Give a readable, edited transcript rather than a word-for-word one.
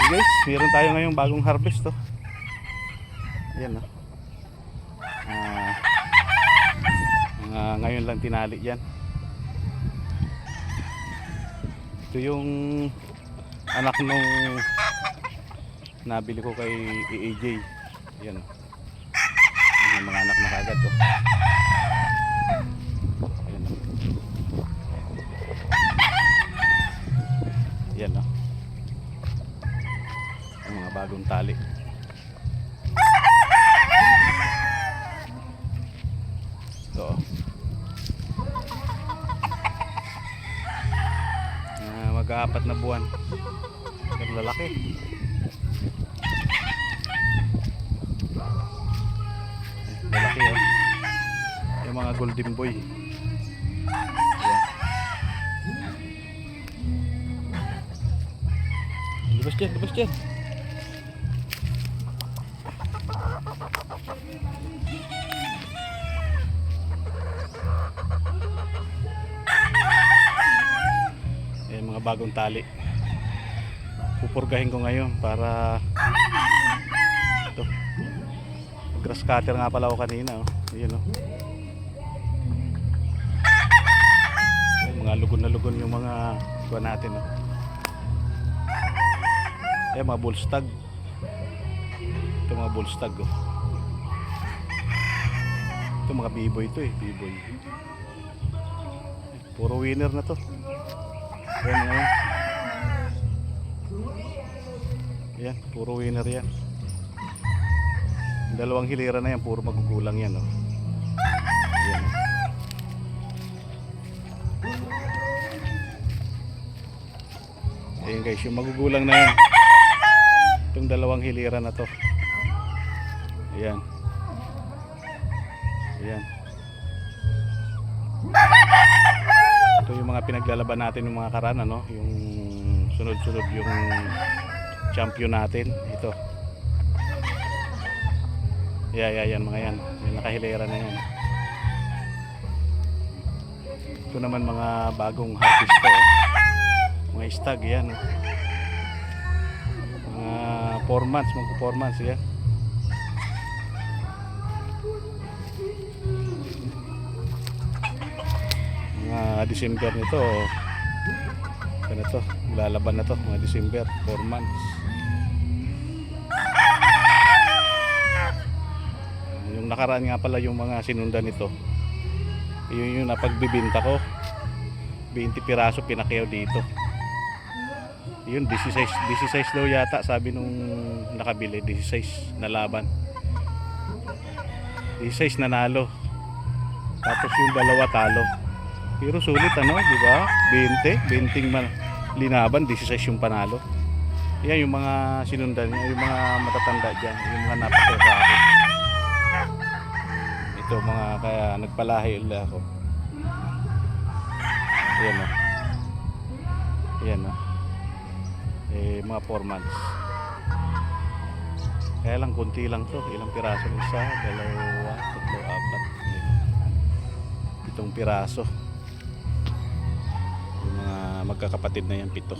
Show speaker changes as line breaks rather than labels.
Guys, meron tayo ngayong bagong harvest to. Yan, no? Ngayon lang tinali yan. Ito yung anak nung nabili ko kay AJ. Yan, yung mga anak na kagad to. Yan, no? Yan, no? Yung mga bagong tali. Ito, mag-aapat na buwan. Yung lalaki. Lalaki, oh. Yung mga golden boy. Ayan. Labas dyan, labas dyan. Ayan, mga bagong tali. Pupurgahin ko ngayon para ito. Grass cutter nga pala ako kanina, oh. Ayan, oh. Ayan, mga lugon na lugon yung mga kuha natin, oh. Ayan, mga bullstag. Ito mga bullstag, oh. Ito mga biboy ito, eh, biboy. Puro winner na to. Ayan, ayan. Ayan, puro winner yan. Dalawang hilera na yan, puro magugulang yan, oh. Ayan. Ayan guys, yung magugulang na yan. Itong dalawang hilera na to. Ayan. Ayan. Ito yung mga pinaglalaban natin ng mga karana, no? Yung sunod-sunod yung champion natin. Ito. Yan mga yan. Yung nakahilera na yan. Ito naman mga bagong harvest to, oh. Mga stag yan, oh. Mga 4 months, mga 4 months yan. Mga December nito, ano to, lalaban na to, mga December, 4 months. Yung nakaraan nga pala yung mga sinundan nito, yun yung napagbibinta ko, 20 piraso pinakyaw dito. Yun, 16 daw yata sabi nung nakabili, 16 na laban, 16 nanalo, tapos yung dalawa talo. Pero sulit, ano, di ba? 20 man linaban, 16 yung panalo. Yan yung mga sinundan niya, yung mga matatanda dyan, yung mga napatay sa akin. Ito mga, kaya nagpalahi ulit ako. Ayan, o. Ayan, o. Mga 4 months. Kaya lang, kunti lang to. Ilang piraso? Isa, dalawa, tatlo, apat, 7 piraso. Yung mga magkakapatid na yan, 7.